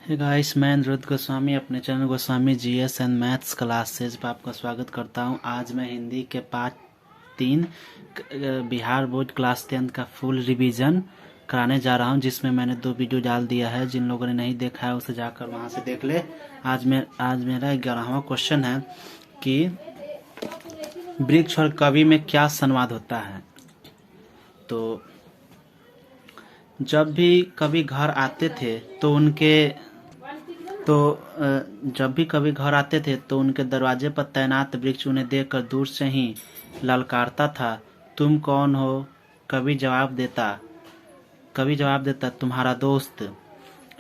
Hey guys, मैं अनिरुद्ध गोस्वामी अपने channel Goswami GS and maths classes पर आपका स्वागत करता हूं। आज मैं हिंदी के पार्ट 3 बिहार बोर्ड क्लास 10 का फुल रिवीजन कराने जा रहा हूं, जिसमें मैंने 2 वीडियो डाल दिया है। जिन लोगों ने नहीं देखा है उसे जाकर वहां से देख ले। आज मेरा 11वां क्वेश्चन है कि वृक्ष और कवि में क्या संवाद होता है। तो जब भी कभी घर आते थे तो उनके दरवाजे पर तैनात वृक्ष उन्हें देखकर दूर से ही ललकारता था, तुम कौन हो। कवि जवाब देता तुम्हारा दोस्त।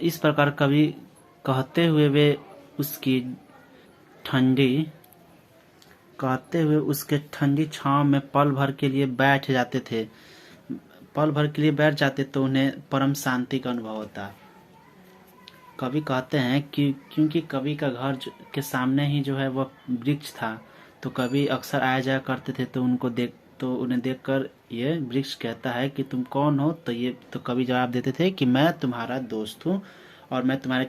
इस प्रकार कवि कहते हुए उसके ठंडी छांव में पल भर के लिए बैठ जाते तो उन्हें परम शांति का अनुभव होता। कवि कहते हैं कि क्योंकि कवि का घर के सामने ही जो है वह वृक्ष था, तो कवि अक्सर आया जाया करते थे। तो उन्हें देखकर ये वृक्ष कहता है कि तुम कौन हो। तो कवि जवाब देते थे कि मैं तुम्हारा दोस्त हूँ और मैं तुम्हारे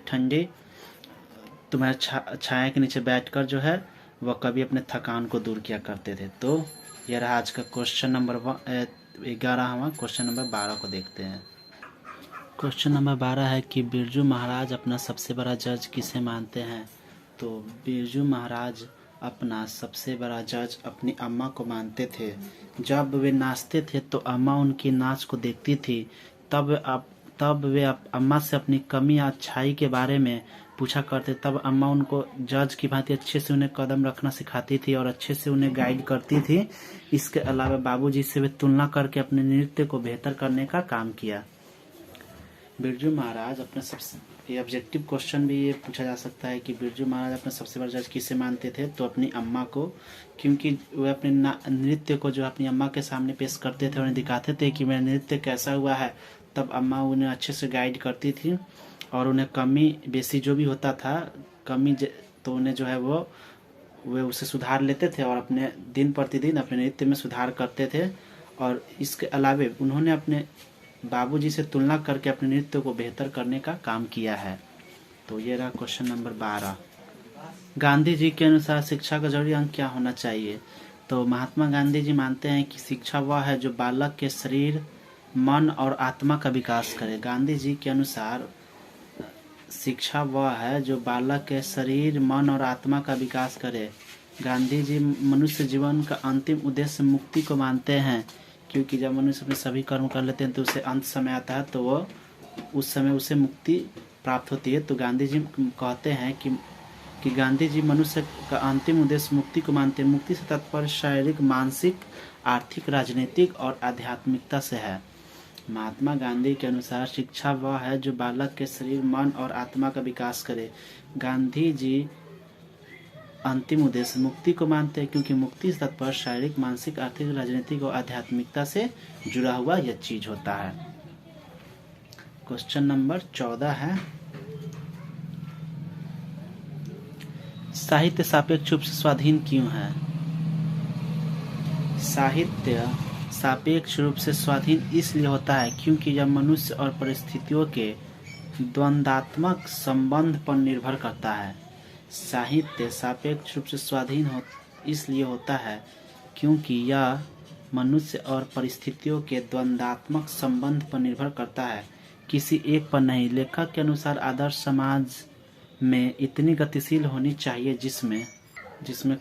छाया के नीचे बैठकर जो है वह कवि अपने थकान को दूर किया करते थे। तो यह रहा आज का क्वेश्चन नंबर 11वां। क्वेश्चन नंबर 12 को देखते हैं। क्वेश्चन नंबर 12 है कि बिरजू महाराज अपना सबसे बड़ा जज किसे मानते हैं। तो बिरजू महाराज अपना सबसे बड़ा जज अपनी अम्मा को मानते थे। जब वे नाचते थे तो अम्मा उनकी नाच को देखती थी। तब वे अम्मा से अपनी कमी या अच्छाई के बारे में पूछा करते। तब अम्मा उनको जज की भांति अच्छे से उन्हें कदम रखना सिखाती थी और अच्छे से उन्हें गाइड करती थी। इसके अलावा बाबूजी से वे तुलना करके अपने नृत्य को बेहतर करने का काम किया। बिरजू महाराज अपने ये ऑब्जेक्टिव क्वेश्चन भी ये पूछा जा सकता है कि बिरजू महाराज अपने सबसे बड़ा जज किसे मानते थे। तो अपनी अम्मा को, क्योंकि वे अपने नृत्य को जो अपनी अम्मा के सामने पेश करते थे, उन्हें दिखाते थे कि मेरा नृत्य कैसा हुआ है। तब अम्मा उन्हें अच्छे से गाइड करती थी और उन्हें कमी बेसी जो भी होता था तो उन्हें जो है वे उसे सुधार लेते थे और अपने दिन प्रतिदिन अपने नृत्य में सुधार करते थे। और इसके अलावे उन्होंने अपने बाबूजी से तुलना करके अपने नृत्य को बेहतर करने का काम किया है। तो ये रहा क्वेश्चन नंबर 12। गांधी जी के अनुसार शिक्षा का जरूरी अंग क्या होना चाहिए। तो महात्मा गांधी जी मानते हैं कि शिक्षा वह है जो बालक के शरीर, मन और आत्मा का विकास करे। गांधी जी के अनुसार शिक्षा वह है जो बालक के शरीर, मन और आत्मा का विकास करे। गांधी जी मनुष्य जीवन का अंतिम उद्देश्य मुक्ति को मानते हैं, क्योंकि जब मनुष्य अपने सभी कर्म कर लेते हैं तो उसे अंत समय आता है, तो उस समय उसे मुक्ति प्राप्त होती है। तो गांधी जी कहते हैं कि गांधी जी मनुष्य का अंतिम उद्देश्य मुक्ति को मानते हैं। मुक्ति से तात्पर्य शारीरिक, मानसिक, आर्थिक, राजनीतिक और आध्यात्मिकता से है। महात्मा गांधी के अनुसार शिक्षा वह है जो बालक के शरीर, मन और आत्मा का विकास करे। गांधी जी अंतिम उद्देश्य मुक्ति को मानते हैं, क्योंकि मुक्ति से तात्पर्य शारीरिक, मानसिक, आर्थिक, राजनीतिक और आध्यात्मिकता से जुड़ा हुआ यह चीज होता है। क्वेश्चन नंबर 14 है, साहित्य सापेक्ष रूप से स्वाधीन क्यों है। साहित्य सापेक्ष रूप से स्वाधीन इसलिए होता है क्योंकि यह मनुष्य और परिस्थितियों के द्वंद्वात्मक संबंध पर निर्भर करता है। साहित्य सापेक्ष रूप से स्वाधीन इसलिए होता है क्योंकि यह मनुष्य और परिस्थितियों के द्वंद्वात्मक संबंध पर निर्भर करता है, किसी एक पर नहीं। लेखक के अनुसार आदर्श समाज में इतनी गतिशील होनी चाहिए जिसमें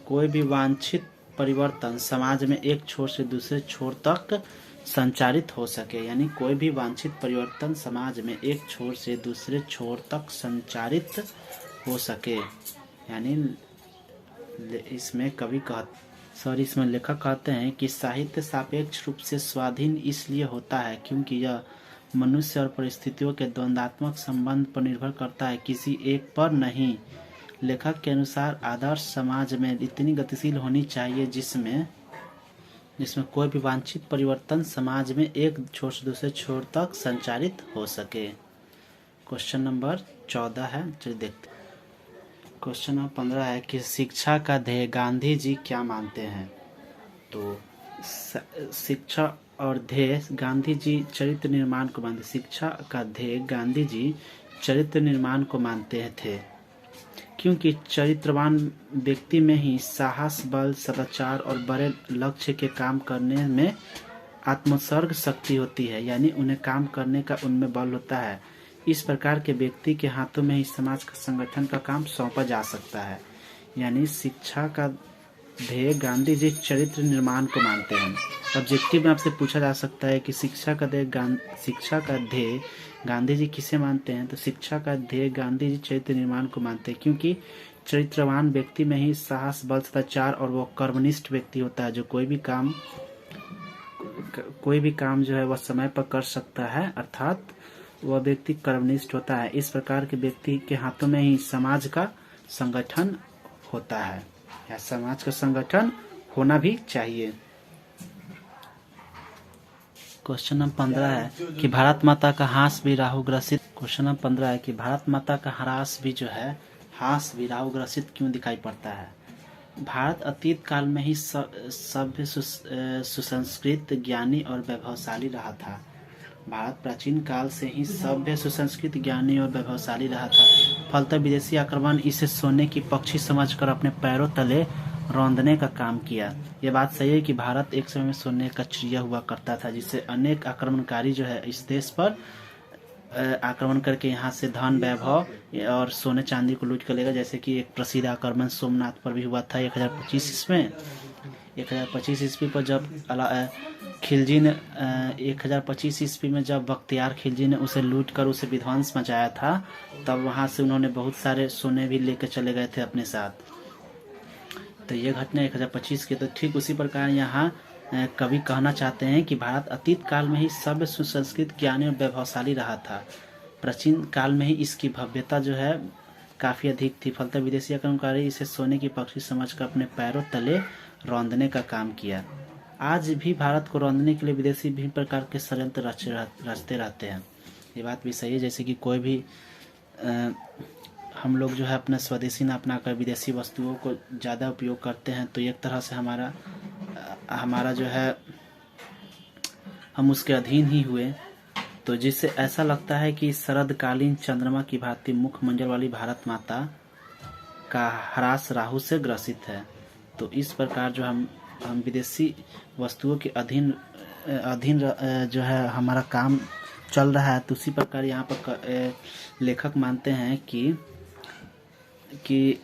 कोई भी वांछित परिवर्तन समाज में एक छोर से दूसरे छोर तक संचारित हो सके। यानी कोई भी वांछित परिवर्तन समाज में एक छोर से दूसरे छोर तक संचारित हो सके। यानी इसमें लेखक कहते हैं कि साहित्य सापेक्ष रूप से स्वाधीन इसलिए होता है क्योंकि यह मनुष्य और परिस्थितियों के द्वंद्वात्मक संबंध पर निर्भर करता है, किसी एक पर नहीं। लेखक के अनुसार आदर्श समाज में इतनी गतिशील होनी चाहिए जिसमें कोई भी वांछित परिवर्तन समाज में एक छोर से दूसरे छोर तक संचारित हो सके। क्वेश्चन नंबर 14 है, चलिए देखते हैं। क्वेश्चन नंबर 15 है कि शिक्षा का ध्येय गांधी जी क्या मानते हैं। तो शिक्षा और ध्येय गांधी जी चरित्र निर्माण को मानते। शिक्षा का ध्येय गांधी जी चरित्र निर्माण को मानते थे, क्योंकि चरित्रवान व्यक्ति में ही साहस, बल, सदाचार और बड़े लक्ष्य के काम करने में आत्मोत्सर्ग शक्ति होती है, यानी उन्हें काम करने का उनमें बल होता है। इस प्रकार के व्यक्ति के हाथों में ही समाज का संगठन का काम सौंपा जा सकता है। यानी शिक्षा का ध्येय गांधी जी चरित्र निर्माण को मानते हैं। ऑब्जेक्टिव में आपसे पूछा जा सकता है कि शिक्षा का ध्येय गांधी जी किसे मानते हैं, तो शिक्षा का ध्येय गांधी जी चरित्र निर्माण को मानते हैं, क्योंकि चरित्रवान व्यक्ति में ही साहस, बल, सदाचार और वो कर्मनिष्ठ व्यक्ति होता है जो कोई भी काम जो है वह समय पर कर सकता है, अर्थात वह व्यक्ति कर्मनिष्ठ होता है। इस प्रकार के व्यक्ति के हाथों में ही समाज का संगठन होता है, या समाज का संगठन होना भी चाहिए। क्वेश्चन नंबर 15 है कि भारत माता का हास भी राहु ग्रसित। क्वेश्चन नंबर 15 है कि भारत माता का हास भी राहु ग्रसित क्यों दिखाई पड़ता है। भारत अतीत काल में ही सभ्य, सुसंस्कृत, ज्ञानी और वैभवशाली रहा था। भारत प्राचीन काल से ही सभ्य, सुसंस्कृत, ज्ञानी और वैभवशाली रहा था। फलतः विदेशी आक्रमण इसे सोने की पक्षी समझकर अपने पैरों तले रौंदने का काम किया। यह बात सही है कि भारत एक समय में सोने का चिड़िया हुआ करता था, जिससे अनेक आक्रमणकारी जो है इस देश पर आक्रमण करके यहाँ से धन, वैभव और सोने चांदी को लूट कर लेगा। जैसे कि एक प्रसिद्ध आक्रमण सोमनाथ पर भी हुआ था 1025 ईस्वी 1025 ईस्वी पर, जब खिलजी ने 1025 ईस्वी में जब बख्तियार खिलजी ने उसे लूट कर उसे विध्वंस मचाया था, तब वहाँ से उन्होंने बहुत सारे सोने भी लेकर चले गए थे अपने साथ। तो ये घटना 1025 की। तो ठीक उसी प्रकार यहाँ कवि कहना चाहते हैं कि भारत अतीत काल में ही सभ्य, सुसंस्कृत, ज्ञानी और वैभवशाली रहा था। प्राचीन काल में ही इसकी भव्यता जो है काफ़ी अधिक थी। फलतः विदेशी आक्रमणकारी इसे सोने की पक्षी समझकर अपने पैरों तले रौंदने का काम किया। आज भी भारत को रौंदने के लिए विदेशी विभिन्न प्रकार के षड्यंत्र रचते रहते हैं। ये बात भी सही है। जैसे कि कोई भी हम लोग जो है अपना स्वदेशी न अपना कर विदेशी वस्तुओं को ज़्यादा उपयोग करते हैं, तो एक तरह से हमारा जो है हम उसके अधीन ही हुए। तो जिससे ऐसा लगता है कि शरदकालीन चंद्रमा की भांति मुखमंडल वाली भारत माता का ह्रास राहु से ग्रसित है। तो इस प्रकार जो हम विदेशी वस्तुओं के अधीन जो है हमारा काम चल रहा है। तो उसी प्रकार यहाँ पर लेखक मानते हैं कि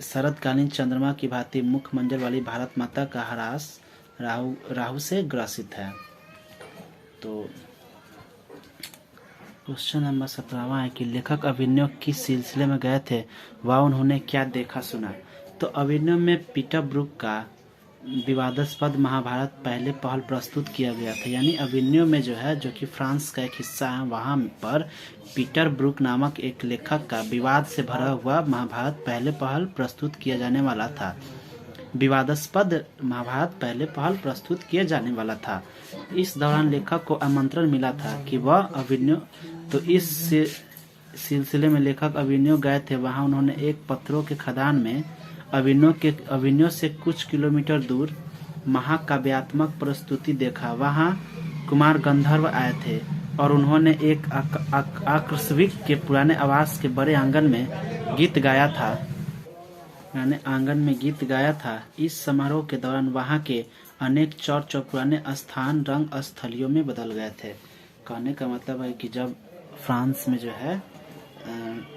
शरदकालीन चंद्रमा की भांति मुखमंडल वाली भारत माता का ह्रास राहु से ग्रसित है। तो क्वेश्चन नंबर 17 है कि लेखक अभिनव किस सिलसिले में गए थे, वह उन्होंने क्या देखा सुना। तो अभिनव में पीटर ब्रूक का विवादास्पद महाभारत पहले पहल प्रस्तुत किया गया था। यानी अभिनव में जो कि फ्रांस का एक हिस्सा है, वहाँ पर पीटर ब्रूक नामक एक लेखक का विवाद से भरा हुआ महाभारत पहले पहल प्रस्तुत किया जाने वाला था। विवादास्पद महाभारत पहले पहल प्रस्तुत किया जाने वाला था। इस दौरान लेखक को आमंत्रण मिला था कि वह अभिनव, तो इस सिलसिले में लेखक अभिनव गए थे। वहाँ उन्होंने एक पत्थरों के खदान में अभिनव से कुछ किलोमीटर दूर महाकाव्यात्मक प्रस्तुति देखा। वहाँ कुमार गंधर्व आए थे और उन्होंने एक आकस्मिक के पुराने आवास के बड़े आंगन में गीत गाया था। इस समारोह के दौरान वहाँ के अनेक चर्च और पुराने स्थान रंग स्थलियों में बदल गए थे। कहने का मतलब है कि जब फ्रांस में जो है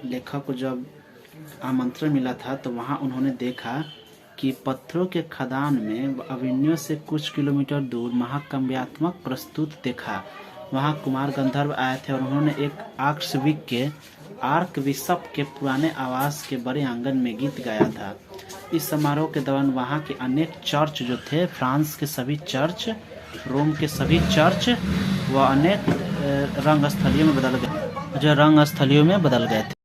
लेखक को जब आमंत्रण मिला था, तो वहाँ उन्होंने देखा कि पत्थरों के खदान में अभिनव से कुछ किलोमीटर दूर महाकाव्यात्मक प्रस्तुत देखा। वहाँ कुमार गंधर्व आए थे और उन्होंने एक आर्कबिशप के पुराने आवास के बड़े आंगन में गीत गाया था। इस समारोह के दौरान वहाँ के अनेक चर्च जो थे, फ्रांस के सभी चर्च, रोम के सभी चर्च व अनेक रंगस्थलियों में बदल गए थे।